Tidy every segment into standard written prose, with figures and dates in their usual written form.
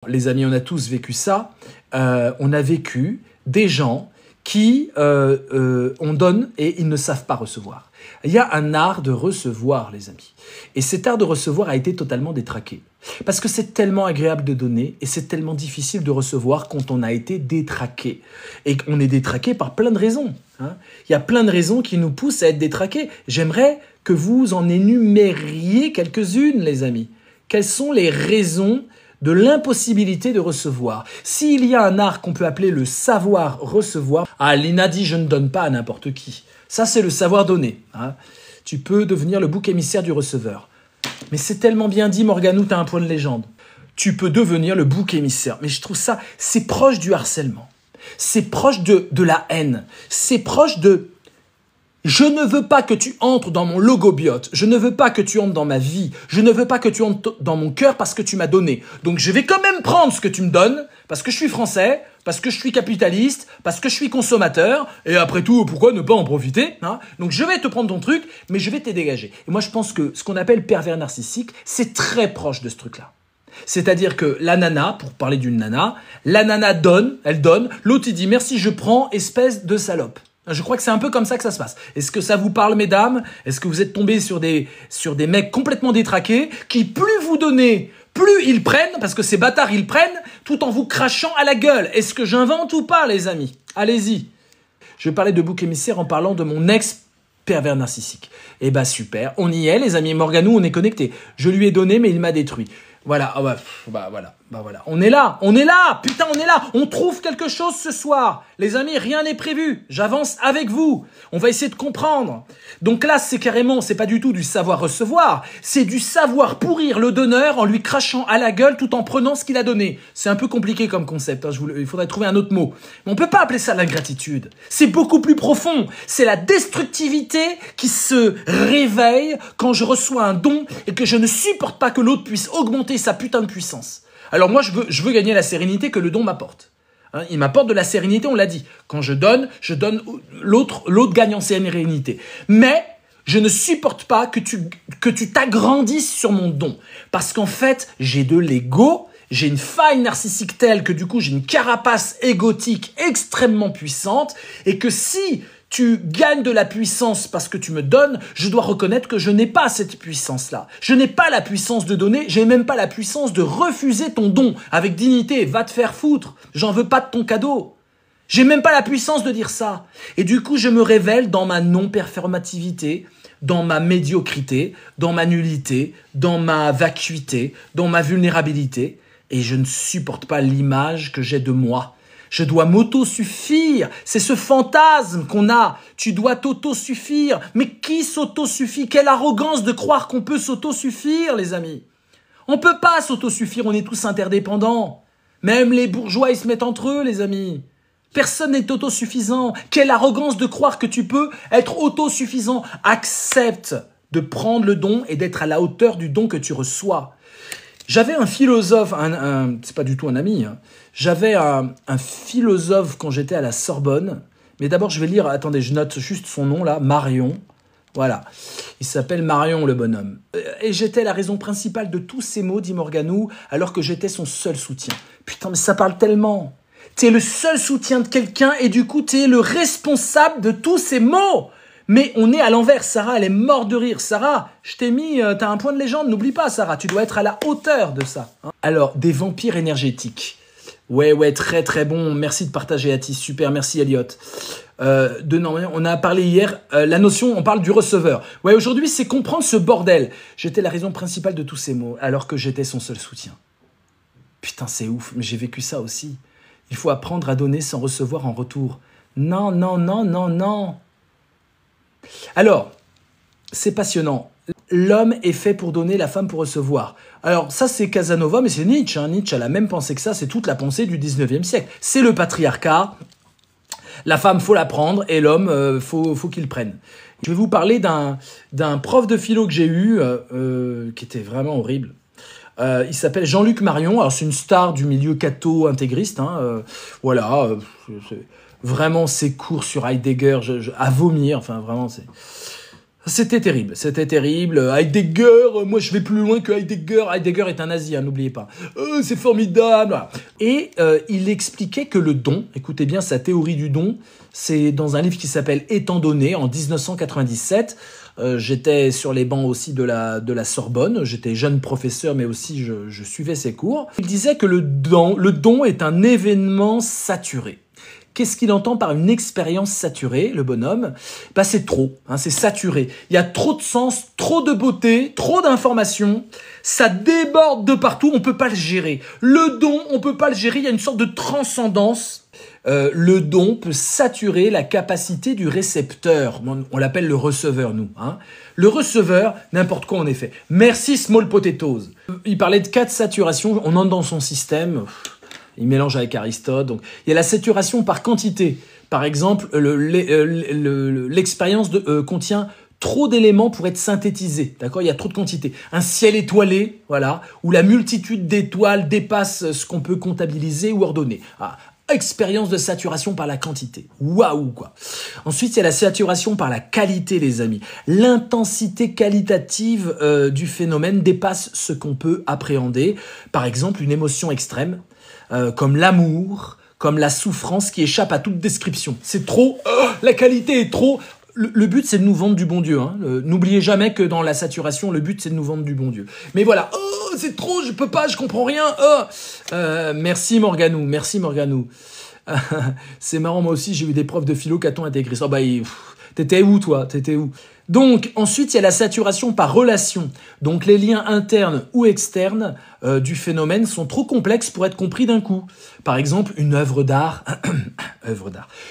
Les amis, on a tous vécu ça. On a vécu des gens qui on donne et ils ne savent pas recevoir. Il y a un art de recevoir, les amis. Et cet art de recevoir a été totalement détraqué. Parce que c'est tellement agréable de donner et c'est tellement difficile de recevoir quand on a été détraqué. Et on est détraqué par plein de raisons. Hein. Il y a plein de raisons qui nous poussent à être détraqués. J'aimerais que vous en énumériez quelques-unes, les amis. Quelles sont les raisons de l'impossibilité de recevoir? S'il y a un art qu'on peut appeler le savoir recevoir, Lina dit « je ne donne pas à n'importe qui ». Ça, c'est le savoir donner. Hein. Tu peux devenir le bouc émissaire du receveur. Mais c'est tellement bien dit, Morganou, tu as un point de légende. Tu peux devenir le bouc émissaire. Mais je trouve ça, c'est proche du harcèlement. C'est proche de la haine. C'est proche de... Je ne veux pas que tu entres dans mon logobiote. Je ne veux pas que tu entres dans ma vie. Je ne veux pas que tu entres dans mon cœur parce que tu m'as donné. Donc je vais quand même prendre ce que tu me donnes parce que je suis français, parce que je suis capitaliste, parce que je suis consommateur. Et après tout, pourquoi ne pas en profiter, hein? Donc je vais te prendre ton truc, mais je vais te dégager. Et moi je pense que ce qu'on appelle pervers narcissique, c'est très proche de ce truc-là. C'est-à-dire que la nana, pour parler d'une nana, la nana donne, elle donne, l'autre il dit merci je prends, espèce de salope. Je crois que c'est un peu comme ça que ça se passe. Est-ce que ça vous parle, mesdames? Est-ce que vous êtes tombés sur des mecs complètement détraqués qui, plus vous donnez, plus ils prennent, parce que ces bâtards, ils prennent, tout en vous crachant à la gueule. Est-ce que j'invente ou pas, les amis? Allez-y. Je vais parler de bouc émissaire en parlant de mon ex-pervers narcissique. Eh ben super, on y est, les amis. Morganou, on est connectés. Je lui ai donné, mais il m'a détruit. Voilà, voilà. On est là, putain, on est là. On trouve quelque chose ce soir. Les amis, rien n'est prévu. J'avance avec vous. On va essayer de comprendre. Donc là, c'est carrément, c'est pas du tout du savoir recevoir. C'est du savoir pourrir le donneur en lui crachant à la gueule tout en prenant ce qu'il a donné. C'est un peu compliqué comme concept. Hein. Il faudrait trouver un autre mot. Mais on peut pas appeler ça l'ingratitude. C'est beaucoup plus profond. C'est la destructivité qui se réveille quand je reçois un don et que je ne supporte pas que l'autre puisse augmenter sa putain de puissance. Alors moi, je veux gagner la sérénité que le don m'apporte. Hein, il m'apporte de la sérénité, on l'a dit. Quand je donne, l'autre gagne en sérénité. Mais je ne supporte pas que tu t'agrandisses sur mon don. Parce qu'en fait, j'ai de l'ego, j'ai une faille narcissique telle que du coup, j'ai une carapace égotique extrêmement puissante et que si tu gagnes de la puissance parce que tu me donnes, je dois reconnaître que je n'ai pas cette puissance-là. Je n'ai pas la puissance de donner, j'ai même pas la puissance de refuser ton don avec dignité. Va te faire foutre, j'en veux pas de ton cadeau. J'ai même pas la puissance de dire ça. Et du coup, je me révèle dans ma non-performativité, dans ma médiocrité, dans ma nullité, dans ma vacuité, dans ma vulnérabilité. Et je ne supporte pas l'image que j'ai de moi. Je dois m'autosuffire. C'est ce fantasme qu'on a. Tu dois t'autosuffire. Mais qui s'autosuffit? Quelle arrogance de croire qu'on peut s'autosuffire, les amis. On peut pas s'autosuffire, on est tous interdépendants. Même les bourgeois, ils se mettent entre eux, les amis. Personne n'est autosuffisant. Quelle arrogance de croire que tu peux être autosuffisant. Accepte de prendre le don et d'être à la hauteur du don que tu reçois. J'avais un philosophe, c'est pas du tout un ami, hein. J'avais un philosophe quand j'étais à la Sorbonne, mais d'abord je vais lire, attendez, je note juste son nom là, Marion, voilà, il s'appelle Marion le bonhomme. Et j'étais la raison principale de tous ces mots, dit Morganou, alors que j'étais son seul soutien. Putain, mais ça parle tellement. T'es le seul soutien de quelqu'un et du coup t'es le responsable de tous ces mots. Mais on est à l'envers, Sarah, elle est morte de rire. Sarah, je t'ai mis, t'as un point de légende, n'oublie pas, Sarah, tu dois être à la hauteur de ça. Hein. Alors, des vampires énergétiques. Ouais, très très bon, merci de partager, Atis, super, merci Elliot. On a parlé hier, la notion, on parle du receveur. Ouais, aujourd'hui, c'est comprendre ce bordel. J'étais la raison principale de tous ces mots, alors que j'étais son seul soutien. Putain, c'est ouf, mais j'ai vécu ça aussi. Il faut apprendre à donner sans recevoir en retour. Non. Alors, c'est passionnant. L'homme est fait pour donner, la femme pour recevoir. Alors, ça, c'est Casanova, mais c'est Nietzsche. Hein. Nietzsche a la même pensée que ça. C'est toute la pensée du 19e siècle. C'est le patriarcat. La femme, faut la prendre, et l'homme, faut qu'il prenne. Je vais vous parler d'un prof de philo que j'ai eu, qui était vraiment horrible. Il s'appelle Jean-Luc Marion. Alors, c'est une star du milieu catho-intégriste. Hein. Vraiment, ses cours sur Heidegger, à vomir. Enfin, vraiment, c'est... C'était terrible, c'était terrible. Heidegger, moi je vais plus loin que Heidegger. Heidegger est un nazi, hein, n'oubliez pas. C'est formidable. Et il expliquait que le don, écoutez bien sa théorie du don, c'est dans un livre qui s'appelle Étant donné, en 1997. J'étais sur les bancs aussi de la Sorbonne, j'étais jeune professeur, mais aussi je suivais ses cours. Il disait que le don est un événement saturé. Qu'est-ce qu'il entend par une expérience saturée, le bonhomme? Bah, c'est trop, hein, c'est saturé. Il y a trop de sens, trop de beauté, trop d'informations. Ça déborde de partout, on peut pas le gérer. Le don, on peut pas le gérer, il y a une sorte de transcendance. Le don peut saturer la capacité du récepteur. On l'appelle le receveur, nous. Hein. Le receveur, n'importe quoi en effet. Merci Small Potatoes. Il parlait de cas de saturation, on entre dans son système. Il mélange avec Aristote. Donc, il y a la saturation par quantité. Par exemple, l'expérience contient trop d'éléments pour être synthétisés. D'accord ? Il y a trop de quantité. Un ciel étoilé, voilà, où la multitude d'étoiles dépasse ce qu'on peut comptabiliser ou ordonner. Ah, expérience de saturation par la quantité. Waouh, quoi. Ensuite, il y a la saturation par la qualité, les amis. L'intensité qualitative du phénomène dépasse ce qu'on peut appréhender. Par exemple, une émotion extrême, comme l'amour, comme la souffrance qui échappe à toute description. C'est trop, la qualité est trop. Le but, c'est de nous vendre du bon Dieu. Hein. N'oubliez jamais que dans la saturation, le but, c'est de nous vendre du bon Dieu. Mais voilà, c'est trop, je peux pas, je comprends rien. Merci Morganou, merci Morganou. C'est marrant, moi aussi, j'ai eu des profs de philo qu'à-t-on intégré. Oh, bah, t'étais où, toi? T'étais où? Donc, ensuite, il y a la saturation par relation. Donc, les liens internes ou externes du phénomène sont trop complexes pour être compris d'un coup. Par exemple, une œuvre d'art,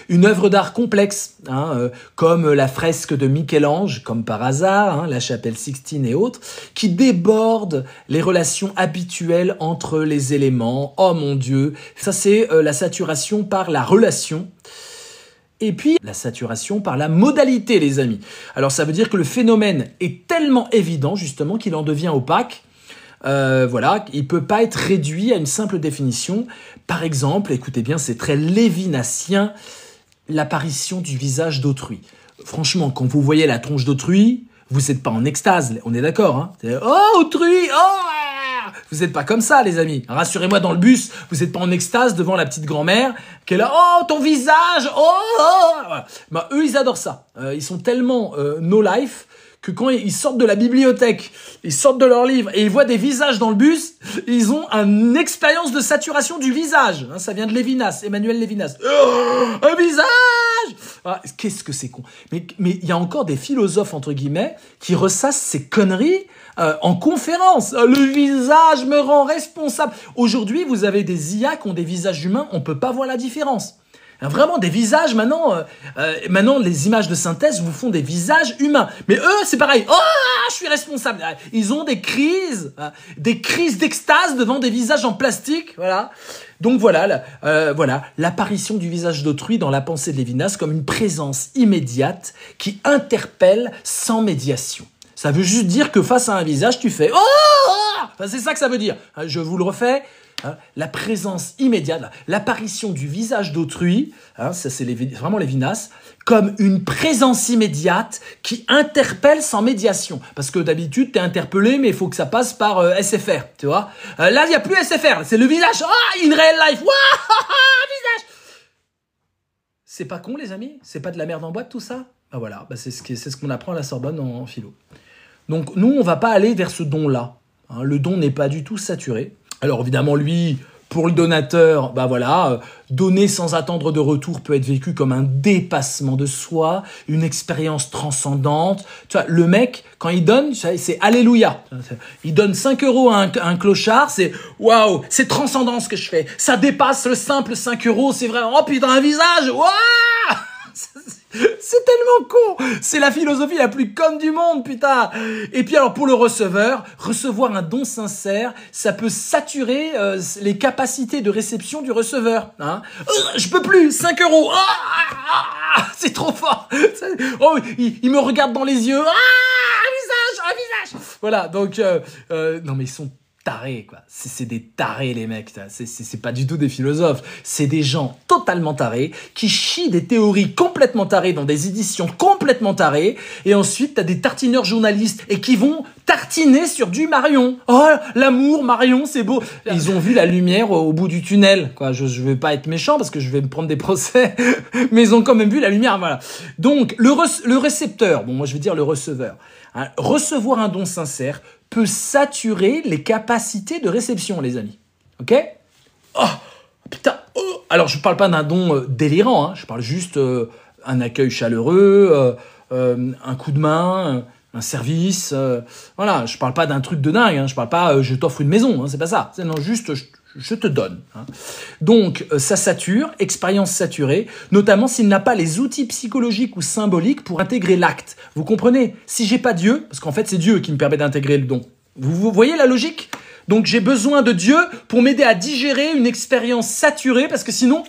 une œuvre d'art complexe, hein, comme la fresque de Michel-Ange, comme par hasard, hein, la chapelle Sixtine et autres, qui déborde les relations habituelles entre les éléments. Oh mon Dieu, ça c'est la saturation par la relation. Et puis, la saturation par la modalité, les amis. Alors, ça veut dire que le phénomène est tellement évident, justement, qu'il en devient opaque. Voilà, il peut pas être réduit à une simple définition. Par exemple, écoutez bien, c'est très lévinassien, l'apparition du visage d'autrui. Franchement, quand vous voyez la tronche d'autrui, vous n'êtes pas en extase, on est d'accord, hein? Oh, autrui, oh! Vous n'êtes pas comme ça, les amis. Rassurez-moi, dans le bus, vous n'êtes pas en extase devant la petite grand-mère qui est là. Oh, ton visage! Oh! Voilà. Bah, eux, ils adorent ça. Ils sont tellement no life que quand ils sortent de la bibliothèque, ils sortent de leur livre et ils voient des visages dans le bus, ils ont une expérience de saturation du visage. Hein, ça vient de Lévinas, Emmanuel Lévinas. Oh, un visage! Ah, qu'est-ce que c'est con. Mais il y a encore des philosophes, entre guillemets, qui ressassent ces conneries en conférence. Le visage me rend responsable. Aujourd'hui, vous avez des IA qui ont des visages humains, on peut pas voir la différence. Vraiment, des visages, maintenant, les images de synthèse vous font des visages humains. Mais eux, c'est pareil. Oh, je suis responsable. Ils ont des crises d'extase devant des visages en plastique, voilà. Donc voilà, l'apparition du visage d'autrui dans la pensée de Lévinas comme une présence immédiate qui interpelle sans médiation. Ça veut juste dire que face à un visage, tu fais « Oh !» Enfin, c'est ça que ça veut dire. Je vous le refais. Hein, la présence immédiate, l'apparition du visage d'autrui, hein, ça c'est vraiment Lévinas, comme une présence immédiate qui interpelle sans médiation. Parce que d'habitude, t'es interpellé, mais il faut que ça passe par SFR, tu vois. Là, il n'y a plus SFR, c'est le visage. Ah, in real life. Visage. C'est pas con, les amis? C'est pas de la merde en boîte, tout ça? Ben voilà, c'est ce qu'on apprend à la Sorbonne en philo. Donc, nous, on va pas aller vers ce don-là. Hein, le don n'est pas du tout saturé. Alors évidemment, lui, pour le donateur, bah voilà, donner sans attendre de retour peut être vécu comme un dépassement de soi, une expérience transcendante. Tu vois, le mec, quand il donne, c'est alléluia. Il donne 5 € à un clochard, c'est waouh, c'est transcendant ce que je fais. Ça dépasse le simple 5 €, c'est vrai. Oh putain, un visage, waouh! C'est tellement con. C'est la philosophie la plus conne du monde, putain. Et puis alors pour le receveur, recevoir un don sincère, ça peut saturer les capacités de réception du receveur. Hein. Je peux plus, 5 €. C'est trop fort. Oh, il me regarde dans les yeux. Un visage. Voilà, donc non mais ils sont tarés, quoi. C'est des tarés, les mecs. C'est pas du tout des philosophes. C'est des gens totalement tarés qui chient des théories complètement tarées dans des éditions complètement complètement tarés. Et ensuite, t'as des tartineurs journalistes et qui vont tartiner sur du Marion. Oh, l'amour, Marion, c'est beau. Ils ont vu la lumière au bout du tunnel, quoi. Je vais pas être méchant parce que je vais me prendre des procès, mais ils ont quand même vu la lumière, voilà. Donc, le récepteur, bon, moi je vais dire le receveur, hein, recevoir un don sincère peut saturer les capacités de réception, les amis. Ok? Oh, putain. Oh. Alors, je parle pas d'un don délirant, hein. Je parle juste un accueil chaleureux, un coup de main, un service. Voilà, je parle pas d'un truc de dingue, hein. Je parle pas je t'offre une maison, hein. C'est pas ça. C'est non, juste je te donne. Hein. Donc, ça sature, expérience saturée, notamment s'il n'a pas les outils psychologiques ou symboliques pour intégrer l'acte. Vous comprenez? Si j'ai pas Dieu, parce qu'en fait, c'est Dieu qui me permet d'intégrer le don. Vous voyez la logique? Donc, j'ai besoin de Dieu pour m'aider à digérer une expérience saturée, parce que sinon,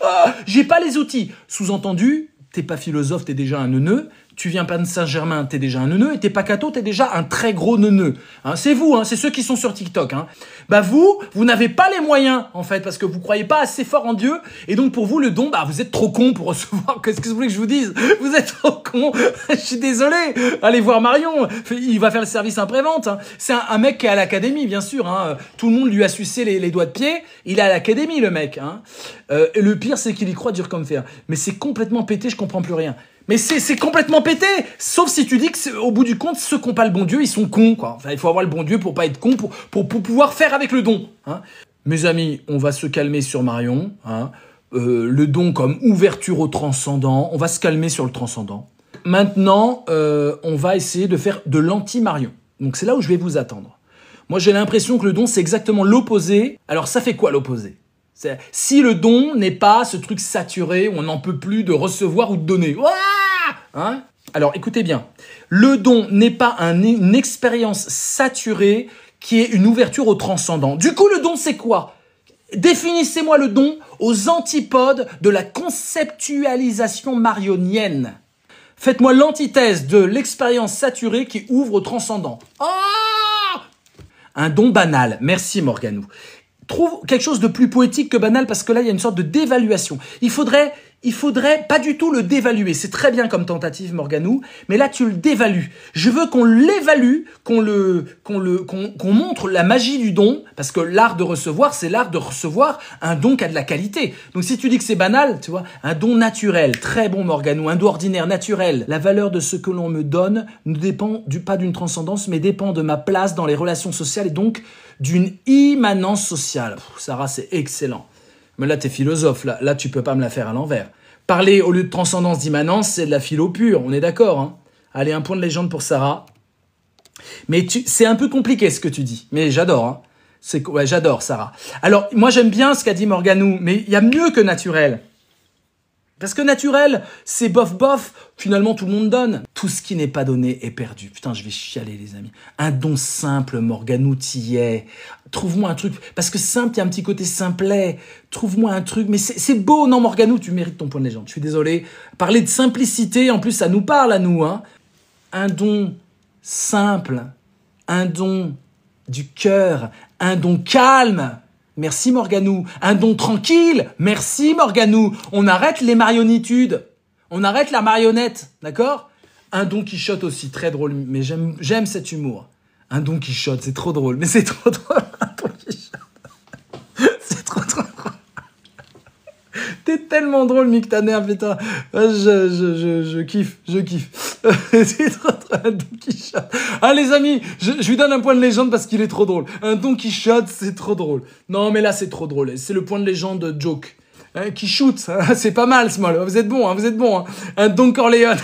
j'ai pas les outils. Sous-entendu, t'es pas philosophe, t'es déjà un neuneu. Tu viens pas de Saint-Germain, t'es déjà un neuneu, et t'es pas catho, t'es déjà un très gros neuneu. Hein, c'est vous, hein, c'est ceux qui sont sur TikTok. Hein. Bah vous n'avez pas les moyens, en fait, parce que vous croyez pas assez fort en Dieu, et donc pour vous, le don, bah vous êtes trop con pour recevoir. Qu'est-ce que vous voulez que je vous dise? Vous êtes trop con. Je suis désolé. Allez voir Marion, il va faire le service après-vente. Hein. C'est un mec qui est à l'académie, bien sûr. Hein. Tout le monde lui a sucé les doigts de pied. Il est à l'académie, le mec. Hein. Et le pire, c'est qu'il y croit dur comme fer. Mais c'est complètement pété, je comprends plus rien. Mais c'est complètement pété. Sauf si tu dis que au bout du compte, ceux qui n'ont pas le bon Dieu, ils sont cons, quoi. Enfin, il faut avoir le bon Dieu pour pas être con, pour pouvoir faire avec le don. Hein. Mes amis, on va se calmer sur Marion. Hein. Le don comme ouverture au transcendant. On va se calmer sur le transcendant. Maintenant, on va essayer de faire de l'anti-Marion. Donc c'est là où je vais vous attendre. Moi, j'ai l'impression que le don, c'est exactement l'opposé. Alors, ça fait quoi l'opposé? Si le don n'est pas ce truc saturé où on n'en peut plus de recevoir ou de donner. Hein? Alors, écoutez bien. Le don n'est pas une expérience saturée qui est une ouverture au transcendant. Du coup, le don, c'est quoi? Définissez-moi le don aux antipodes de la conceptualisation marionienne. Faites-moi l'antithèse de l'expérience saturée qui ouvre au transcendant. Un don banal. Merci, Morganou. Trouve quelque chose de plus poétique que banal parce que là, il y a une sorte de dévaluation. Il faudrait pas du tout le dévaluer. C'est très bien comme tentative, Morganou, mais là, tu le dévalues. Je veux qu'on l'évalue, qu'on montre la magie du don, parce que l'art de recevoir, c'est l'art de recevoir un don qui a de la qualité. Donc, si tu dis que c'est banal, tu vois, un don naturel, très bon, Morganou, un don ordinaire, naturel. La valeur de ce que l'on me donne ne dépend pas d'une transcendance, mais dépend de ma place dans les relations sociales et donc d'une immanence sociale. Sarah, c'est excellent. Mais là, t'es philosophe. Là, tu peux pas me la faire à l'envers. Parler au lieu de transcendance d'immanence, c'est de la philo pure. On est d'accord, hein? Allez, un point de légende pour Sarah. Mais c'est un peu compliqué ce que tu dis. Mais j'adore, hein? Ouais, j'adore, Sarah. Alors, moi, j'aime bien ce qu'a dit Morganou, mais il y a mieux que naturel. Parce que naturel, c'est bof-bof, finalement tout le monde donne. Tout ce qui n'est pas donné est perdu. Putain, je vais chialer les amis. Un don simple, Morganou, t'y est. Trouve-moi un truc, parce que simple, il y a un petit côté simplet. Trouve-moi un truc, mais c'est beau. Non, Morganou, tu mérites ton point de légende. Je suis désolé. Parler de simplicité, en plus, ça nous parle à nous. Hein. Un don simple, un don du cœur, un don calme. Merci Morganou. Un don tranquille. Merci Morganou. On arrête les marionnitudes. On arrête la marionnette. D'accord? Un Don Quichotte aussi, très drôle. Mais j'aime cet humour. Un Don Quichotte, c'est trop drôle. Mais c'est trop drôle, un Don Quichotte. C'est trop drôle. T'es tellement drôle, Mick Tanner, putain. Je kiffe. C'est trop drôle, un Don Quichotte. Ah, les amis, je lui donne un point de légende parce qu'il est trop drôle. Un Don Quichotte, c'est trop drôle. Non, mais là, c'est trop drôle. C'est le point de légende de joke. Hein, qui shoot, hein, c'est pas mal, Small. Vous êtes bon, hein. Un Don Corleone.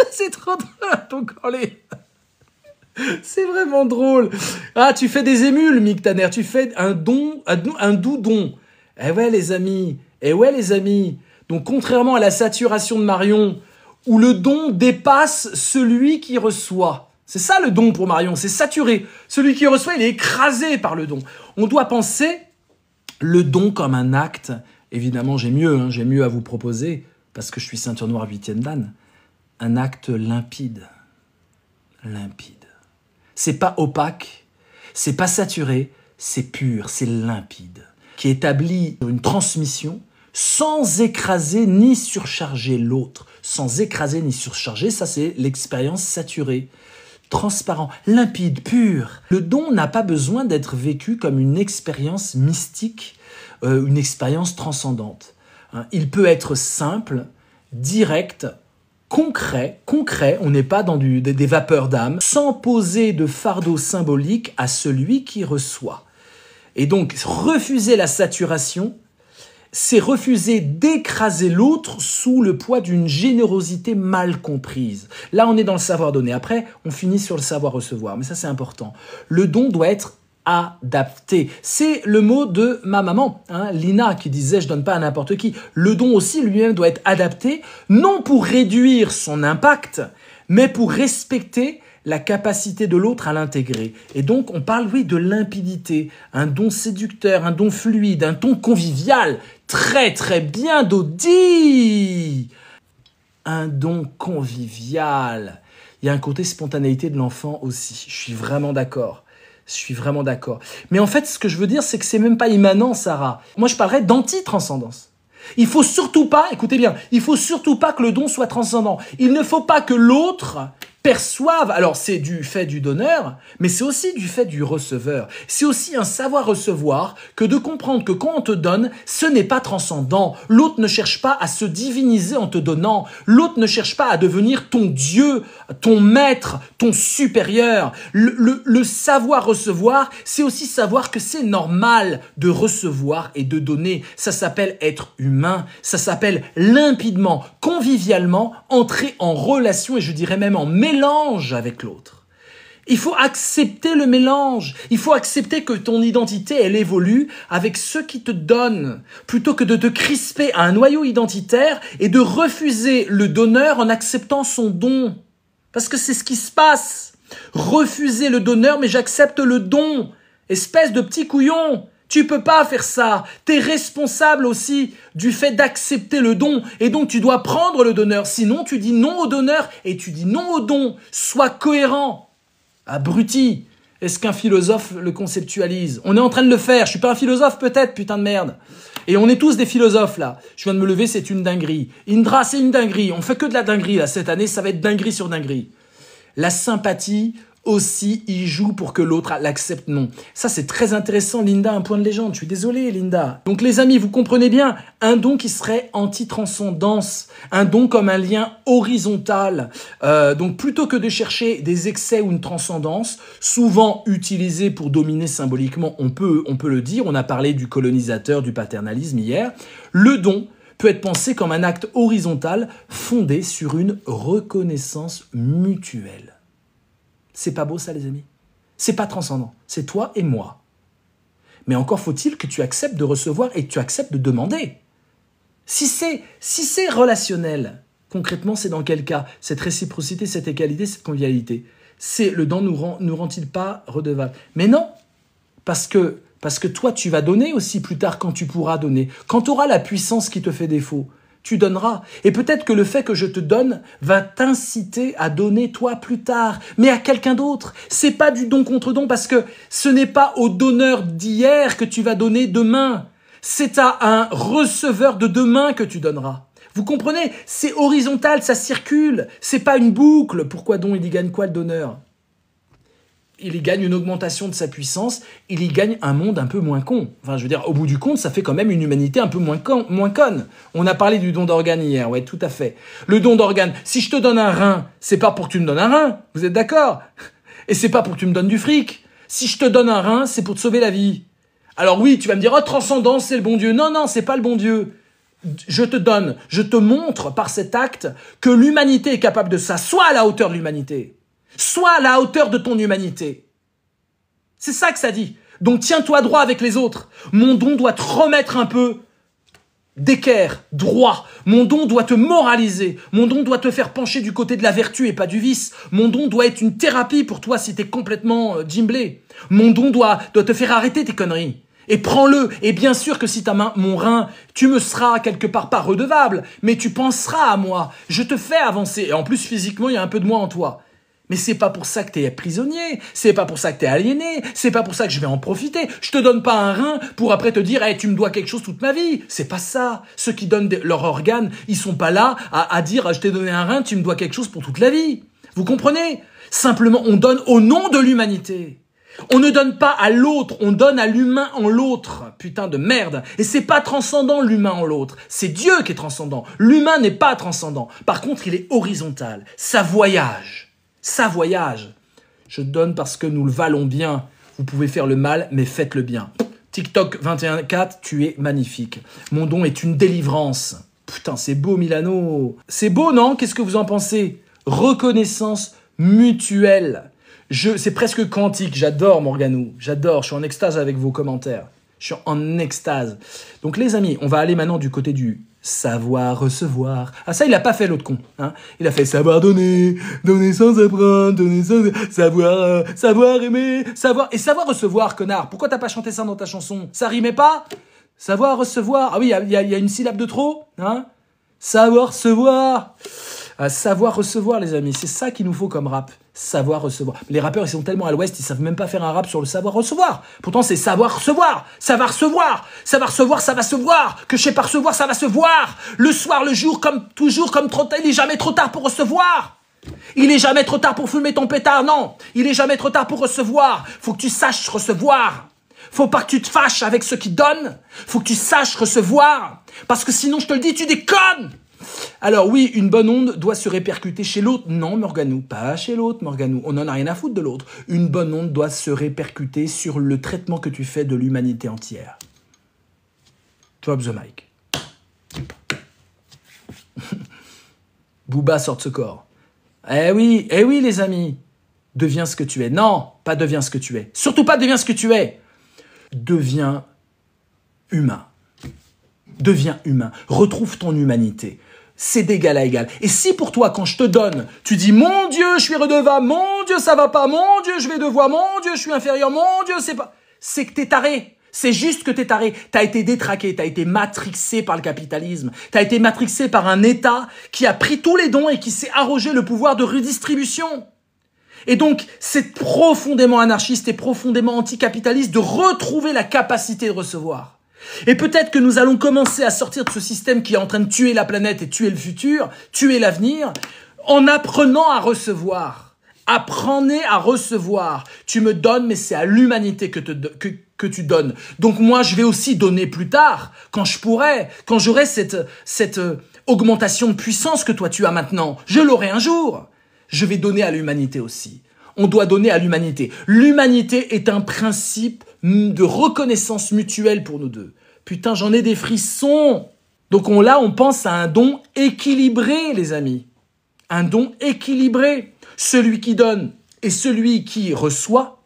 C'est trop drôle, un Don Corleone. C'est vraiment drôle. Ah, tu fais des émules, Mick Tanner. Tu fais un doux don. Eh ouais, les amis. Donc, contrairement à la saturation de Marion, où le don dépasse celui qui reçoit. C'est ça le don pour Marion, c'est saturé. Celui qui reçoit, il est écrasé par le don. On doit penser le don comme un acte. Évidemment, j'ai mieux à vous proposer, parce que je suis ceinture noire 8e dan. Un acte limpide. C'est pas opaque, c'est pas saturé, c'est pur, c'est limpide. Qui établit une transmission sans écraser ni surcharger l'autre. Sans écraser ni surcharger, ça c'est l'expérience saturée. Transparent, limpide, pur. Le don n'a pas besoin d'être vécu comme une expérience mystique, une expérience transcendante. Il peut être simple, direct, concret, on n'est pas dans des vapeurs d'âme, sans poser de fardeau symbolique à celui qui reçoit. Et donc, refuser la saturation, c'est refuser d'écraser l'autre sous le poids d'une générosité mal comprise. Là, on est dans le savoir donner. Après, on finit sur le savoir recevoir. Mais ça, c'est important. Le don doit être adapté. C'est le mot de ma maman, Lina, qui disait « je donne pas à n'importe qui ». Le don aussi, lui-même, doit être adapté, non pour réduire son impact, mais pour respecter la capacité de l'autre à l'intégrer. Et donc, on parle, oui, de limpidité, un don séducteur, un don fluide, un ton convivial, très, très bien Dodi. Un don convivial. Il y a un côté spontanéité de l'enfant aussi. Je suis vraiment d'accord. Mais en fait, ce que je veux dire, c'est que c'est même pas immanent, Sarah. Moi, je parlerais d'anti-transcendance. Il faut surtout pas, écoutez bien, il faut surtout pas que le don soit transcendant. Il ne faut pas que l'autre perçoivent, alors c'est du fait du donneur, mais c'est aussi du fait du receveur. C'est aussi un savoir recevoir que de comprendre que quand on te donne, ce n'est pas transcendant. L'autre ne cherche pas à se diviniser en te donnant. L'autre ne cherche pas à devenir ton Dieu, ton maître, ton supérieur. Le savoir recevoir, c'est aussi savoir que c'est normal de recevoir et de donner. Ça s'appelle être humain. Ça s'appelle limpidement, convivialement, entrer en relation et je dirais même en mélange avec l'autre. Il faut accepter le mélange. Il faut accepter que ton identité, elle évolue avec ceux qui te donnent, plutôt que de te crisper à un noyau identitaire et de refuser le donneur en acceptant son don. Parce que c'est ce qui se passe. Refuser le donneur, mais j'accepte le don. Espèce de petit couillon. Tu peux pas faire ça. Tu es responsable aussi du fait d'accepter le don. Et donc, tu dois prendre le donneur. Sinon, tu dis non au donneur et tu dis non au don. Sois cohérent. Abruti. Est-ce qu'un philosophe le conceptualise? On est en train de le faire. Je suis pas un philosophe peut-être, putain de merde. Et on est tous des philosophes là. Je viens de me lever, c'est une dinguerie. Indra, c'est une dinguerie. On fait que de la dinguerie là. Cette année, ça va être dinguerie sur dinguerie. La sympathie aussi y joue pour que l'autre l'accepte non. Ça, c'est très intéressant, Linda, un point de légende. Je suis désolé, Linda. Donc, les amis, vous comprenez bien, un don qui serait anti-transcendance, un don comme un lien horizontal. Donc, plutôt que de chercher des excès ou une transcendance, souvent utilisée pour dominer symboliquement, on peut le dire, on a parlé du colonisateur, du paternalisme hier, le don peut être pensé comme un acte horizontal fondé sur une reconnaissance mutuelle. C'est pas beau ça, les amis? C'est pas transcendant. C'est toi et moi. Mais encore faut-il que tu acceptes de recevoir et que tu acceptes de demander. Si c'est relationnel, concrètement, c'est dans quel cas? Cette réciprocité, cette égalité, cette convivialité. C'est le don nous rend-il pas redevables? Mais non, parce que toi, tu vas donner aussi plus tard quand tu pourras donner. Quand tu auras la puissance qui te fait défaut, tu donneras. Et peut-être que le fait que je te donne va t'inciter à donner toi plus tard, mais à quelqu'un d'autre. C'est pas du don contre don parce que ce n'est pas au donneur d'hier que tu vas donner demain. C'est à un receveur de demain que tu donneras. Vous comprenez? C'est horizontal, ça circule. C'est pas une boucle. Pourquoi donc il y gagne quoi le donneur? Il y gagne une augmentation de sa puissance, il y gagne un monde un peu moins con. Enfin, je veux dire, au bout du compte, ça fait quand même une humanité un peu moins conne. On a parlé du don d'organes hier, ouais, tout à fait. Le don d'organes, si je te donne un rein, c'est pas pour que tu me donnes un rein, vous êtes d'accord? Et c'est pas pour que tu me donnes du fric. Si je te donne un rein, c'est pour te sauver la vie. Alors oui, tu vas me dire, oh, transcendance, c'est le bon Dieu. Non, non, c'est pas le bon Dieu. Je te donne, je te montre par cet acte que l'humanité est capable de ça. Sois à la hauteur de l'humanité. Sois à la hauteur de ton humanité. C'est ça que ça dit. Donc tiens-toi droit avec les autres. Mon don doit te remettre un peu d'équerre, droit. Mon don doit te moraliser. Mon don doit te faire pencher du côté de la vertu et pas du vice. Mon don doit être une thérapie pour toi si t'es complètement gimblé. Mon don doit te faire arrêter tes conneries. Et prends-le. Et bien sûr que si t'as mon rein, tu me seras quelque part pas redevable, mais tu penseras à moi. Je te fais avancer. Et en plus, physiquement, il y a un peu de moi en toi. Mais c'est pas pour ça que t'es prisonnier, c'est pas pour ça que t'es aliéné, c'est pas pour ça que je vais en profiter. Je te donne pas un rein pour après te dire hey, tu me dois quelque chose toute ma vie. C'est pas ça. Ceux qui donnent leurs organes, ils sont pas là à dire je t'ai donné un rein, tu me dois quelque chose pour toute la vie. Vous comprenez? Simplement, on donne au nom de l'humanité. On ne donne pas à l'autre, on donne à l'humain en l'autre. Putain de merde. Et c'est pas transcendant l'humain en l'autre. C'est Dieu qui est transcendant. L'humain n'est pas transcendant. Par contre, il est horizontal. Ça voyage. Ça voyage. Je donne parce que nous le valons bien. Vous pouvez faire le mal, mais faites le bien. TikTok 21.4, tu es magnifique. Mon don est une délivrance. Putain, c'est beau, Milano. C'est beau, non? Qu'est-ce que vous en pensez? Reconnaissance mutuelle. C'est presque quantique, j'adore Morganou, j'adore, je suis en extase avec vos commentaires, je suis en extase. Donc les amis, on va aller maintenant du côté du savoir recevoir. Ah ça, il n'a pas fait l'autre con, hein. Il a fait savoir donner, donner sans apprendre, donner sans... savoir aimer, savoir... Et savoir recevoir, connard, pourquoi t'as pas chanté ça dans ta chanson? Ça rimait pas? Savoir recevoir, ah oui, il y a une syllabe de trop, hein. Savoir recevoir. Savoir recevoir, les amis, c'est ça qu'il nous faut comme rap. Savoir recevoir. Les rappeurs, ils sont tellement à l'ouest, ils savent même pas faire un rap sur le savoir recevoir. Pourtant, c'est savoir recevoir. Ça va recevoir. Ça va recevoir, ça va se voir. Que je sais pas recevoir, ça va se voir. Le soir, le jour, comme toujours, comme trop tard. Il est jamais trop tard pour recevoir. Il est jamais trop tard pour fumer ton pétard. Non. Il est jamais trop tard pour recevoir. Faut que tu saches recevoir. Faut pas que tu te fâches avec ceux qui donnent. Faut que tu saches recevoir. Parce que sinon, je te le dis, tu déconnes. Alors oui, une bonne onde doit se répercuter chez l'autre. Non, Morganou, pas chez l'autre, Morganou. On n'en a rien à foutre de l'autre. Une bonne onde doit se répercuter sur le traitement que tu fais de l'humanité entière. Drop the mic. Booba sort de ce corps. Eh oui, les amis. Deviens ce que tu es. Non, pas deviens ce que tu es. Surtout pas deviens ce que tu es. Deviens humain. Deviens humain. Retrouve ton humanité. C'est d'égal à égal. Et si pour toi, quand je te donne, tu dis « Mon Dieu, je suis redevable, mon Dieu, ça va pas, mon Dieu, je vais devoir, mon Dieu, je suis inférieur, mon Dieu, c'est pas... » C'est que t'es taré. C'est juste que t'es taré. T'as été détraqué, t'as été matrixé par le capitalisme. T'as été matrixé par un État qui a pris tous les dons et qui s'est arrogé le pouvoir de redistribution. Et donc, c'est profondément anarchiste et profondément anticapitaliste de retrouver la capacité de recevoir. Et peut-être que nous allons commencer à sortir de ce système qui est en train de tuer la planète et tuer le futur, tuer l'avenir, en apprenant à recevoir. Apprenez à recevoir. Tu me donnes, mais c'est à l'humanité que tu donnes. Donc moi, je vais aussi donner plus tard, quand je pourrai, quand j'aurai cette augmentation de puissance que toi tu as maintenant. Je l'aurai un jour. Je vais donner à l'humanité aussi. On doit donner à l'humanité. L'humanité est un principe de reconnaissance mutuelle pour nous deux. Putain, j'en ai des frissons. Donc là, on pense à un don équilibré, les amis. Un don équilibré. Celui qui donne et celui qui reçoit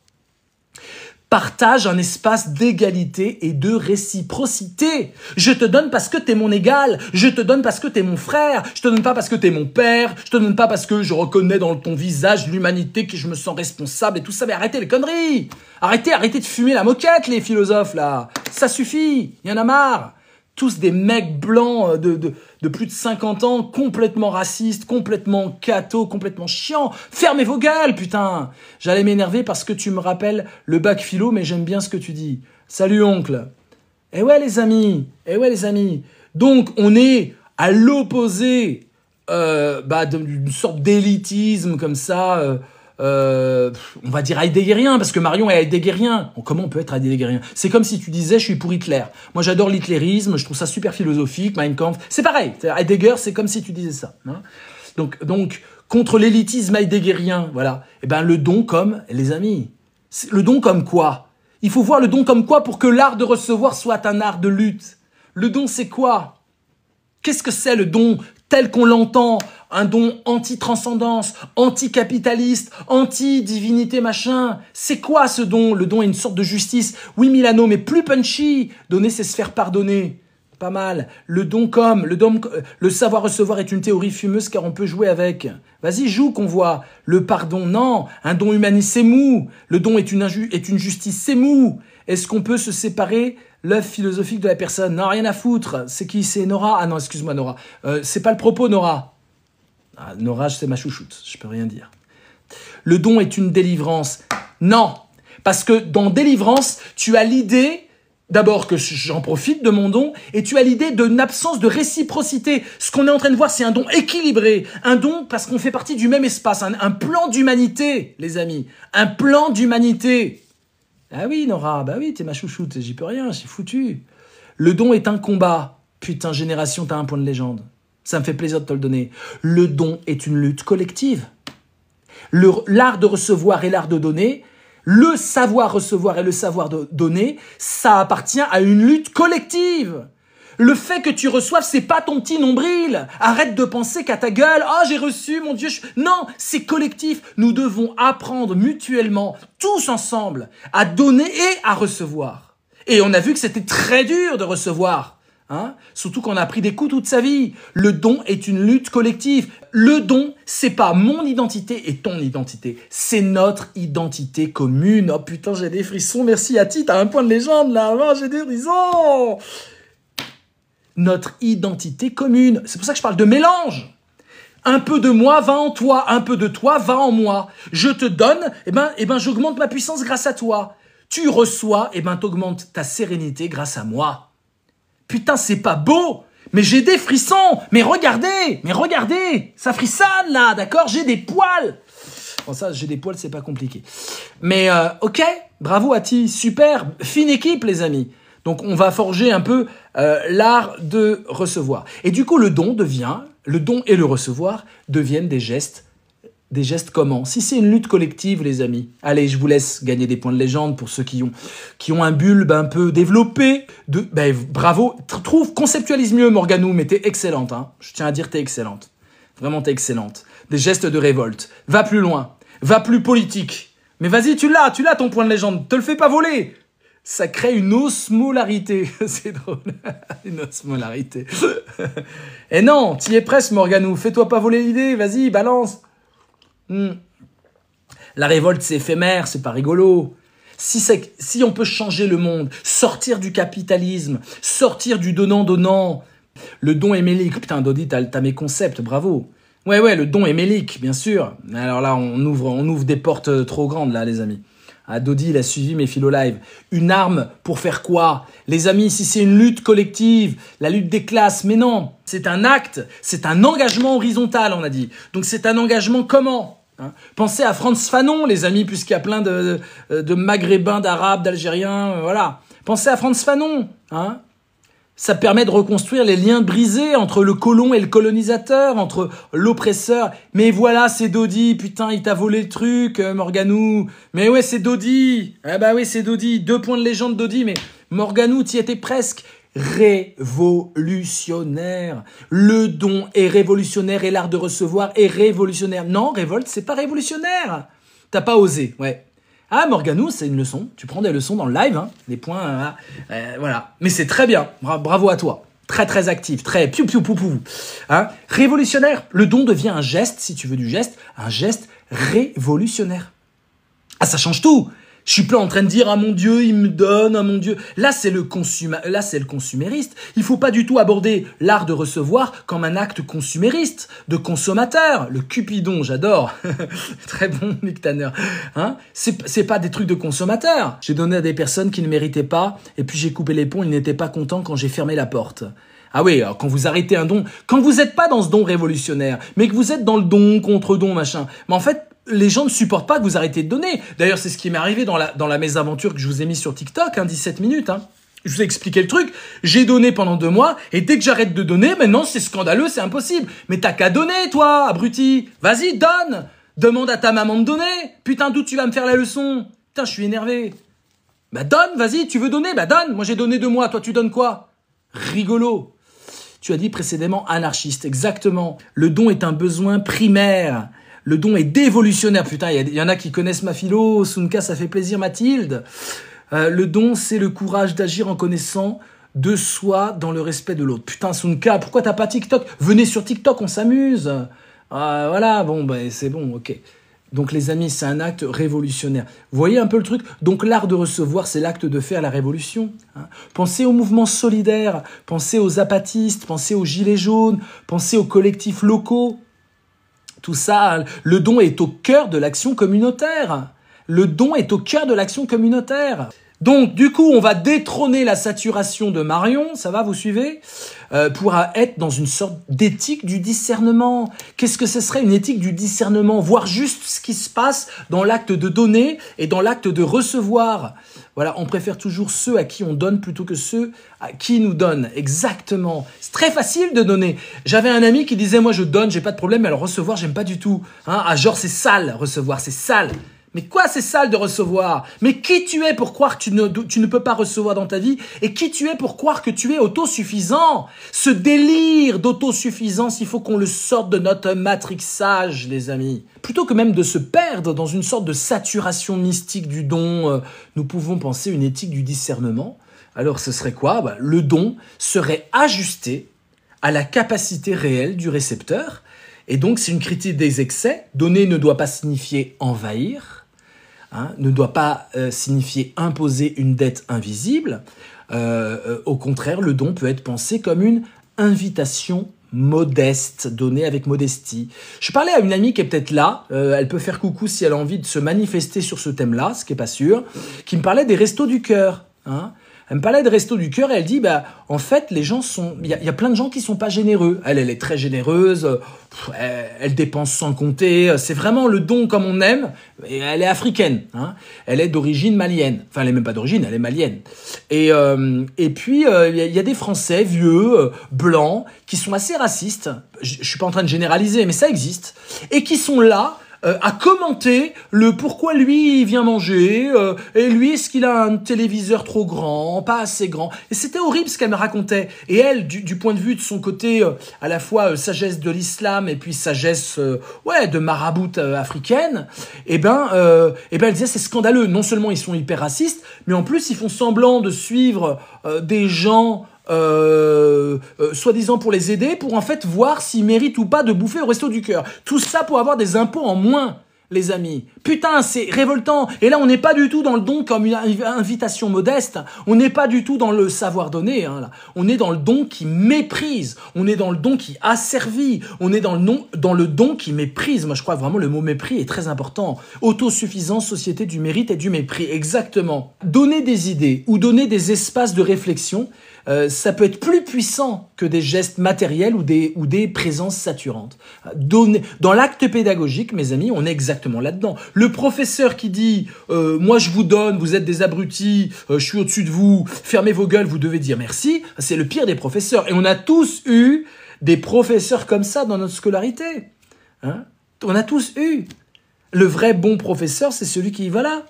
partagent un espace d'égalité et de réciprocité. Je te donne parce que t'es mon égal. Je te donne parce que t'es mon frère. Je te donne pas parce que t'es mon père. Je te donne pas parce que je reconnais dans ton visage l'humanité, que je me sens responsable et tout ça. Mais arrêtez les conneries. Arrêtez de fumer la moquette, les philosophes, là. Ça suffit. Il y en a marre. Tous des mecs blancs de plus de 50 ans, complètement racistes, complètement cathos, complètement chiants. Fermez vos gueules, putain. J'allais m'énerver parce que tu me rappelles le bac philo, mais j'aime bien ce que tu dis. Salut, oncle. Eh ouais, les amis. Donc, on est à l'opposé d'une sorte d'élitisme comme ça... on va dire heideggerien, parce que Marion est heideggerien. Comment on peut être heideggerien? C'est comme si tu disais je suis pour Hitler. Moi j'adore l'hitlérisme, je trouve ça super philosophique, Mein Kampf, c'est pareil. Heidegger, c'est comme si tu disais ça, hein. Donc contre l'élitisme heideggerien, voilà. Et ben le don comme, les amis, le don comme quoi? Il faut voir le don comme quoi pour que l'art de recevoir soit un art de lutte. Le don c'est quoi? Qu'est-ce que c'est le don tel qu'on l'entend? Un don anti-transcendance, anti-capitaliste, anti-divinité machin. C'est quoi ce don? Le don est une sorte de justice. Oui, Milano, mais plus punchy. Donner, c'est se faire pardonner. Pas mal. Le savoir recevoir est une théorie fumeuse car on peut jouer avec. Vas-y, joue qu'on voit. Le pardon, non. Un don humaniste, c'est mou. Le don est une justice, c'est mou. Est-ce qu'on peut se séparer l'œuvre philosophique de la personne? Non, rien à foutre. C'est qui? C'est Nora? Ah non, excuse-moi, Nora. C'est pas le propos, Nora. Ah, Nora, c'est ma chouchoute, je peux rien dire. Le don est une délivrance. Non, parce que dans délivrance, tu as l'idée, d'abord que j'en profite de mon don, et tu as l'idée d'une absence de réciprocité. Ce qu'on est en train de voir, c'est un don équilibré. Un don parce qu'on fait partie du même espace. Un plan d'humanité, les amis. Un plan d'humanité. Ah oui, Nora, bah oui, t'es ma chouchoute, j'y peux rien, j'ai foutu. Le don est un combat. Putain, génération, t'as un point de légende. Ça me fait plaisir de te le donner. Le don est une lutte collective. L'art de recevoir et l'art de donner, le savoir recevoir et le savoir donner, ça appartient à une lutte collective. Le fait que tu reçoives, c'est pas ton petit nombril. Arrête de penser qu'à ta gueule, « Oh, j'ai reçu, mon Dieu !» Non, c'est collectif. Nous devons apprendre mutuellement, tous ensemble, à donner et à recevoir. Et on a vu que c'était très dur de recevoir. Hein, surtout qu'on a pris des coups toute sa vie. Le don est une lutte collective. Le don, c'est pas mon identité et ton identité. C'est notre identité commune. Oh putain, j'ai des frissons. Merci Yati, t'as un point de légende là. Oh, j'ai des frissons. Notre identité commune. C'est pour ça que je parle de mélange. Un peu de moi va en toi. Un peu de toi va en moi. Je te donne, j'augmente ma puissance grâce à toi. Tu reçois, t'augmentes ta sérénité grâce à moi. Putain, c'est pas beau, mais j'ai des frissons. Mais regardez, ça frissonne là, d'accord? J'ai des poils. Bon, ça, j'ai des poils, c'est pas compliqué. Mais ok, bravo Ati, super, fine équipe les amis. Donc on va forger un peu l'art de recevoir. Et du coup, le don et le recevoir deviennent des gestes. Des gestes comment? Si c'est une lutte collective, les amis. Allez, je vous laisse gagner des points de légende pour ceux qui ont un bulbe un peu développé. Bravo. Conceptualise mieux, Morganou, mais t'es excellente. Hein. Je tiens à dire, t'es excellente. Vraiment, t'es excellente. Des gestes de révolte. Va plus loin. Va plus politique. Mais vas-y, tu l'as ton point de légende. Te le fais pas voler. Ça crée une osmolarité. C'est drôle. Une osmolarité. Et non, t'y es presque, Morganou. Fais-toi pas voler l'idée. Vas-y, balance. La révolte, c'est éphémère, c'est pas rigolo. Si on peut changer le monde, sortir du capitalisme, sortir du donnant-donnant, le don émélique. Putain, Dodi, t'as mes concepts, bravo. Ouais, le don émélique, bien sûr. Alors là, on ouvre des portes trop grandes, là, les amis. Ah, Dodi, il a suivi mes philo live. Une arme pour faire quoi? Les amis, si c'est une lutte collective, la lutte des classes, mais non. C'est un acte, c'est un engagement horizontal, on a dit. Donc c'est un engagement comment? Pensez à Frantz Fanon, les amis, puisqu'il y a plein de Maghrébins, d'Arabes, d'Algériens, voilà. Pensez à Frantz Fanon, hein. Ça permet de reconstruire les liens brisés entre le colon et le colonisateur, entre l'oppresseur. Mais voilà, c'est Dodi. Putain, il t'a volé le truc, Morganou. Mais ouais, c'est Dodi. Ah bah oui, c'est Dodi. 2 points de légende, Dodi. Mais Morganou, t'y étais presque. Révolutionnaire. Le don est révolutionnaire et l'art de recevoir est révolutionnaire. Non, révolte, c'est pas révolutionnaire. T'as pas osé, ouais. Ah, Morganou, c'est une leçon. Tu prends des leçons dans le live, hein. Les points, voilà. Mais c'est très bien. Bravo à toi. Très, très actif. Très piou-piou-pou-pou. Hein. Révolutionnaire. Le don devient un geste, si tu veux du geste, un geste révolutionnaire. Ah, ça change tout. Je suis pas en train de dire, ah mon Dieu, il me donne, ah mon Dieu. Là, c'est le consumériste. Il faut pas du tout aborder l'art de recevoir comme un acte consumériste, de consommateur. Le Cupidon, j'adore. Très bon, Nick Tanner. Hein? C'est pas des trucs de consommateur. J'ai donné à des personnes qui ne méritaient pas, et puis j'ai coupé les ponts, ils n'étaient pas contents quand j'ai fermé la porte. Ah oui, alors quand vous arrêtez un don, quand vous n'êtes pas dans ce don révolutionnaire, mais que vous êtes dans le don contre don, machin, mais en fait, les gens ne supportent pas que vous arrêtez de donner. D'ailleurs, c'est ce qui m'est arrivé dans la mésaventure que je vous ai mis sur TikTok, 17 minutes. Hein. Je vous ai expliqué le truc. J'ai donné pendant 2 mois, et dès que j'arrête de donner, maintenant c'est scandaleux, c'est impossible. Mais t'as qu'à donner, toi, abruti. Vas-y, donne. Demande à ta maman de donner. Putain, d'où tu vas me faire la leçon? Putain, je suis énervé. Bah donne, vas-y, tu veux donner? Bah donne. Moi j'ai donné 2 mois, toi tu donnes quoi? Rigolo. Tu as dit précédemment anarchiste, exactement. Le don est un besoin primaire. Le don est dévolutionnaire. Putain, il y en a qui connaissent ma philo. Sunka, ça fait plaisir, Mathilde. Le don, c'est le courage d'agir en connaissant de soi dans le respect de l'autre. Putain, Sunka, pourquoi t'as pas TikTok? Venez sur TikTok, on s'amuse. Voilà, bon, c'est bon, ok. Donc les amis, c'est un acte révolutionnaire. Vous voyez un peu le truc? Donc l'art de recevoir, c'est l'acte de faire la révolution. Hein. Pensez aux mouvements solidaires, pensez aux apatistes, pensez aux gilets jaunes, pensez aux collectifs locaux. Tout ça, le don est au cœur de l'action communautaire. Le don est au cœur de l'action communautaire. Donc, du coup, on va détrôner la saturation de Marion, ça va, vous suivez, pour être dans une sorte d'éthique du discernement. Qu'est-ce que ce serait une éthique du discernement? Voir juste ce qui se passe dans l'acte de donner et dans l'acte de recevoir. Voilà, on préfère toujours ceux à qui on donne plutôt que ceux à qui nous donnent. Exactement. C'est très facile de donner. J'avais un ami qui disait, moi je donne, j'ai pas de problème, mais alors recevoir, j'aime pas du tout. Hein, ah, genre, c'est sale, recevoir, c'est sale. Mais quoi, c'est sale de recevoir? Mais qui tu es pour croire que tu ne peux pas recevoir dans ta vie? Et qui tu es pour croire que tu es autosuffisant? Ce délire d'autosuffisance, il faut qu'on le sorte de notre matrixage, les amis. Plutôt que même de se perdre dans une sorte de saturation mystique du don, nous pouvons penser une éthique du discernement. Alors ce serait quoi? Le don serait ajusté à la capacité réelle du récepteur. Et donc, c'est une critique des excès. Donner ne doit pas signifier envahir. Ne doit pas signifier imposer une dette invisible. Au contraire, le don peut être pensé comme une invitation modeste, donnée avec modestie. Je parlais à une amie qui est peut-être là, elle peut faire coucou si elle a envie de se manifester sur ce thème-là, ce qui n'est pas sûr, qui me parlait des restos du cœur. Elle me parlait de Restos du Cœur et elle dit, en fait, les gens sont... Il y a plein de gens qui sont pas généreux. Elle est très généreuse, elle dépense sans compter. C'est vraiment le don comme on aime. Et elle est africaine. Elle est d'origine malienne. Enfin, elle est même pas d'origine, elle est malienne. Et puis, il y a des Français vieux, blancs, qui sont assez racistes. Je suis pas en train de généraliser, mais ça existe. Et qui sont là... à commenter le pourquoi lui il vient manger et lui est-ce qu'il a un téléviseur trop grand, pas assez grand, et c'était horrible ce qu'elle me racontait. Et elle, du point de vue de son côté à la fois sagesse de l'islam et puis sagesse de maraboute africaine, elle disait c'est scandaleux, non seulement ils sont hyper racistes, mais en plus ils font semblant de suivre des gens soi-disant pour les aider, pour en fait voir s'ils méritent ou pas de bouffer au Resto du Cœur. Tout ça pour avoir des impôts en moins, les amis. Putain, c'est révoltant. Et là, on n'est pas du tout dans le don comme une invitation modeste. On n'est pas du tout dans le savoir donner. Là. On est dans le don qui méprise. On est dans le don qui asservit. On est dans le don qui méprise. Moi, je crois vraiment le mot mépris est très important. Autosuffisance, société du mérite et du mépris. Exactement. Donner des idées ou donner des espaces de réflexion, ça peut être plus puissant que des gestes matériels ou des présences saturantes. Dans l'acte pédagogique, mes amis, on est exactement là-dedans. Le professeur qui dit « moi je vous donne, vous êtes des abrutis, je suis au-dessus de vous, fermez vos gueules, vous devez dire merci », c'est le pire des professeurs. Et on a tous eu des professeurs comme ça dans notre scolarité. On a tous eu. Le vrai bon professeur, c'est celui qui, voilà,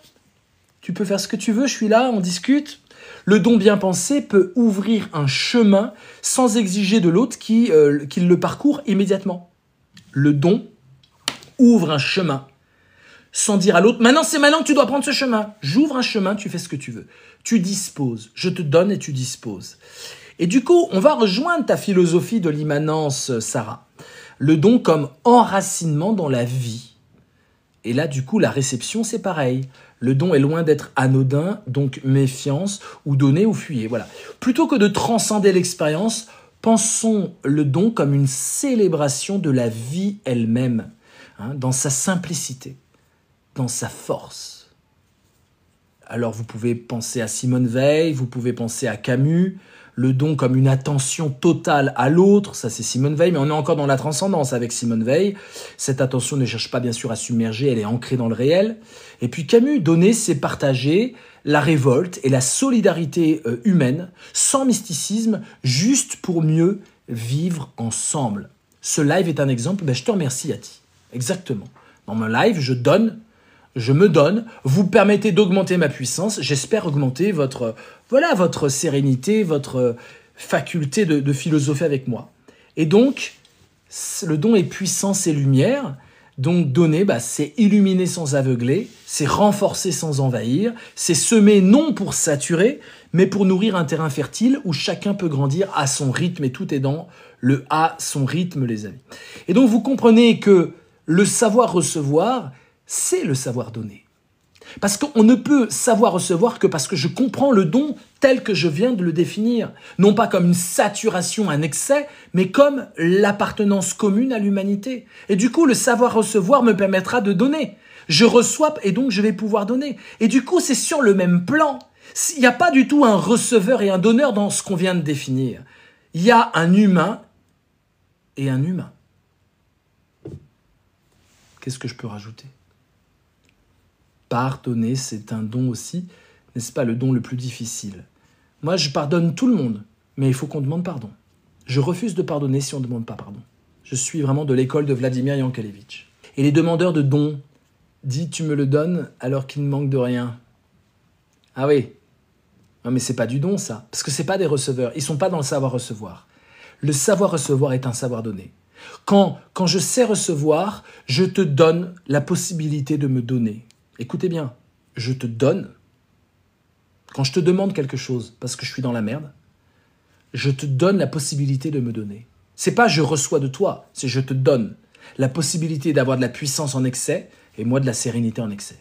tu peux faire ce que tu veux, je suis là, on discute. Le don bien pensé peut ouvrir un chemin sans exiger de l'autre qu'il le parcourt immédiatement. Le don ouvre un chemin sans dire à l'autre « Maintenant, c'est maintenant que tu dois prendre ce chemin. J'ouvre un chemin, tu fais ce que tu veux. Tu disposes. Je te donne et tu disposes. » Et du coup, on va rejoindre ta philosophie de l'immanence, Sarah. Le don comme enracinement dans la vie. Et là, du coup, la réception, c'est pareil. Le don est loin d'être anodin, donc méfiance, ou donner ou fuyer. Voilà. Plutôt que de transcender l'expérience, pensons le don comme une célébration de la vie elle-même, dans sa simplicité, dans sa force. Alors vous pouvez penser à Simone Veil, vous pouvez penser à Camus, le don comme une attention totale à l'autre, ça c'est Simone Veil, mais on est encore dans la transcendance avec Simone Veil. Cette attention ne cherche pas bien sûr à submerger, elle est ancrée dans le réel. Et puis Camus, donner, c'est partager la révolte et la solidarité humaine, sans mysticisme, juste pour mieux vivre ensemble. Ce live est un exemple, je te remercie Yati. Exactement. Dans mon live, je donne, je me donne, vous permettez d'augmenter ma puissance, j'espère augmenter votre sérénité, votre faculté de philosopher avec moi. Et donc, le don est puissance et lumière, donc donner, c'est illuminer sans aveugler, c'est renforcer sans envahir, c'est semer non pour saturer, mais pour nourrir un terrain fertile où chacun peut grandir à son rythme, et tout est dans le « à son rythme », les amis. Et donc, vous comprenez que le savoir recevoir, c'est le savoir donner. Parce qu'on ne peut savoir recevoir que parce que je comprends le don tel que je viens de le définir. Non pas comme une saturation, un excès, mais comme l'appartenance commune à l'humanité. Et du coup, le savoir recevoir me permettra de donner. Je reçois et donc je vais pouvoir donner. Et du coup, c'est sur le même plan. Il n'y a pas du tout un receveur et un donneur dans ce qu'on vient de définir. Il y a un humain et un humain. Qu'est-ce que je peux rajouter ? Pardonner, c'est un don aussi, n'est-ce pas, le don le plus difficile. Moi, je pardonne tout le monde, mais il faut qu'on demande pardon. Je refuse de pardonner si on ne demande pas pardon. Je suis vraiment de l'école de Vladimir Yankelevitch. Et les demandeurs de dons, dis tu me le donnes alors qu'il ne manque de rien. Ah oui, non mais c'est pas du don ça, parce que c'est pas des receveurs, ils sont pas dans le savoir recevoir. Le savoir recevoir est un savoir donner. Quand je sais recevoir, je te donne la possibilité de me donner. Écoutez bien, je te donne, quand je te demande quelque chose, parce que je suis dans la merde, je te donne la possibilité de me donner. C'est pas je reçois de toi, c'est je te donne la possibilité d'avoir de la puissance en excès et moi de la sérénité en excès.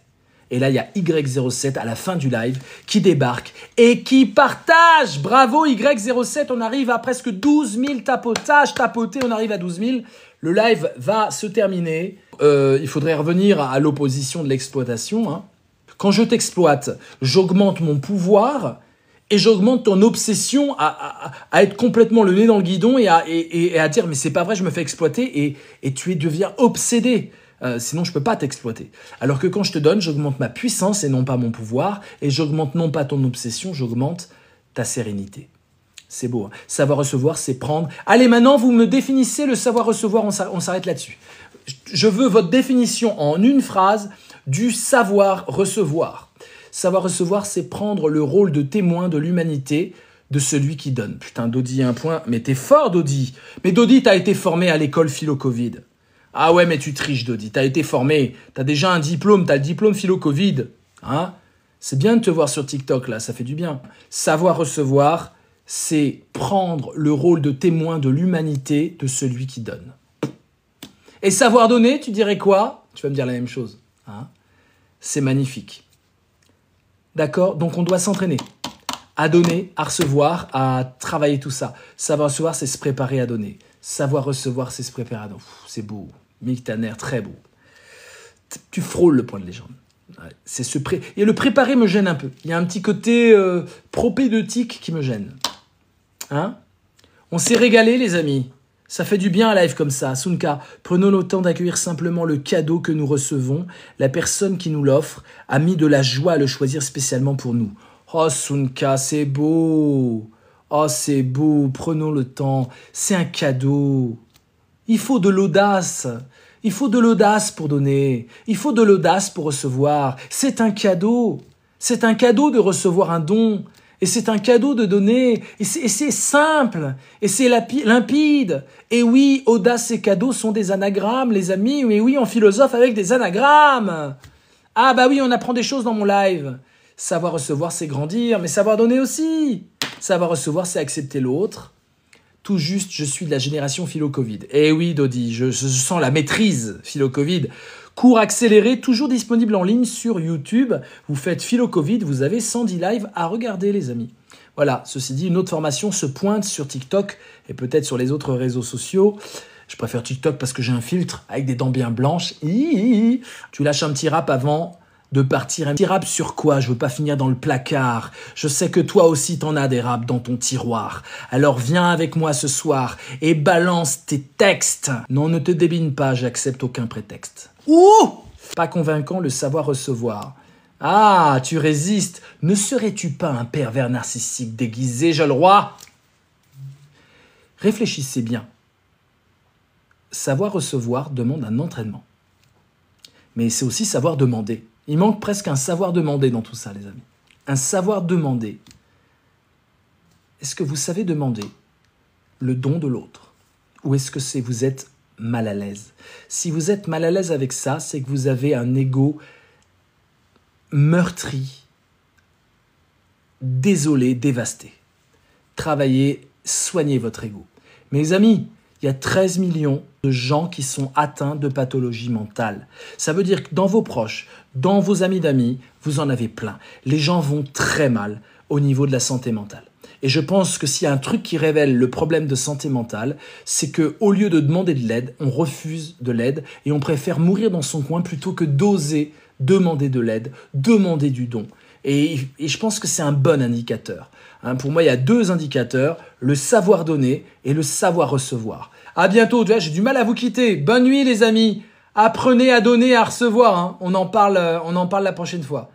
Et là, il y a Y07 à la fin du live qui débarque et qui partage. Bravo Y07, on arrive à presque 12 000 tapotés, on arrive à 12 000. Le live va se terminer. Il faudrait revenir à l'opposition de l'exploitation. Hein. Quand je t'exploite, j'augmente mon pouvoir et j'augmente ton obsession à être complètement le nez dans le guidon et à dire « mais c'est pas vrai, je me fais exploiter » et tu deviens obsédé. Sinon, je ne peux pas t'exploiter. Alors que quand je te donne, j'augmente ma puissance et non pas mon pouvoir. Et j'augmente non pas ton obsession, j'augmente ta sérénité. C'est beau. Hein. Savoir recevoir, c'est prendre... Allez, maintenant, vous me définissez le savoir recevoir, on s'arrête là-dessus. Je veux votre définition en une phrase du savoir recevoir. Savoir recevoir, c'est prendre le rôle de témoin de l'humanité de celui qui donne. Putain, Dodi, un point. Mais t'es fort, Dodi. Mais Dodi, t'as été formé à l'école philo-Covid. Ah ouais, mais tu triches, Dodi. T'as été formé. T'as déjà un diplôme. T'as le diplôme philo-Covid. Hein ? C'est bien de te voir sur TikTok, là. Ça fait du bien. Savoir recevoir, c'est prendre le rôle de témoin de l'humanité de celui qui donne. Et savoir donner, tu dirais quoi ? Tu vas me dire la même chose. Hein ? C'est magnifique. D'accord ? Donc, on doit s'entraîner à donner, à recevoir, à travailler tout ça. Savoir recevoir, c'est se préparer à donner. Savoir recevoir, c'est se préparer à donner. C'est beau. Mick Tanner, très beau. Tu frôles le point de légende. Ouais, et le préparer me gêne un peu. Il y a un petit côté propédeutique qui me gêne. Hein ? On s'est régalé, les amis. Ça fait du bien un live comme ça. Sunka, prenons le temps d'accueillir simplement le cadeau que nous recevons. La personne qui nous l'offre a mis de la joie à le choisir spécialement pour nous. Oh, Sunka, c'est beau. Oh, c'est beau. Prenons le temps. C'est un cadeau. Il faut de l'audace. Il faut de l'audace pour donner. Il faut de l'audace pour recevoir. C'est un cadeau. C'est un cadeau de recevoir un don. Et c'est un cadeau de donner. Et c'est simple. Et c'est limpide. Et oui, audace et cadeau sont des anagrammes, les amis. Mais oui, on philosophe avec des anagrammes. Ah bah oui, on apprend des choses dans mon live. Savoir recevoir, c'est grandir. Mais savoir donner aussi. Savoir recevoir, c'est accepter l'autre. Tout juste, je suis de la génération philo-Covid. Eh oui, Dodi, je sens la maîtrise philo-Covid. Cours accéléré, toujours disponible en ligne sur YouTube. Vous faites philo-Covid, vous avez 110 lives à regarder, les amis. Voilà, ceci dit, une autre formation se pointe sur TikTok et peut-être sur les autres réseaux sociaux. Je préfère TikTok parce que j'ai un filtre avec des dents bien blanches. Tu lâches un petit rap avant de partir. Un petit rap sur quoi ? Je veux pas finir dans le placard. Je sais que toi aussi t'en as des raps dans ton tiroir. Alors viens avec moi ce soir et balance tes textes. Non, ne te débine pas, j'accepte aucun prétexte. Ouh ! Pas convaincant le savoir recevoir. Ah, tu résistes. Ne serais-tu pas un pervers narcissique déguisé, je le roi ? Réfléchissez bien. Savoir recevoir demande un entraînement. Mais c'est aussi savoir demander. Il manque presque un savoir demander dans tout ça, les amis. Un savoir demander. Est-ce que vous savez demander le don de l'autre ? Ou est-ce que vous êtes mal à l'aise ? Si vous êtes mal à l'aise avec ça, c'est que vous avez un ego meurtri, désolé, dévasté. Travaillez, soignez votre ego. Mes amis, il y a 13 millions de gens qui sont atteints de pathologie mentale. Ça veut dire que dans vos proches, dans vos amis d'amis, vous en avez plein. Les gens vont très mal au niveau de la santé mentale. Et je pense que s'il y a un truc qui révèle le problème de santé mentale, c'est qu'au lieu de demander de l'aide, on refuse de l'aide et on préfère mourir dans son coin plutôt que d'oser demander de l'aide, demander du don. Et je pense que c'est un bon indicateur. Pour moi, il y a 2 indicateurs, le savoir donner et le savoir recevoir. À bientôt, j'ai du mal à vous quitter. Bonne nuit les amis. Apprenez à donner et à recevoir. On en parle la prochaine fois.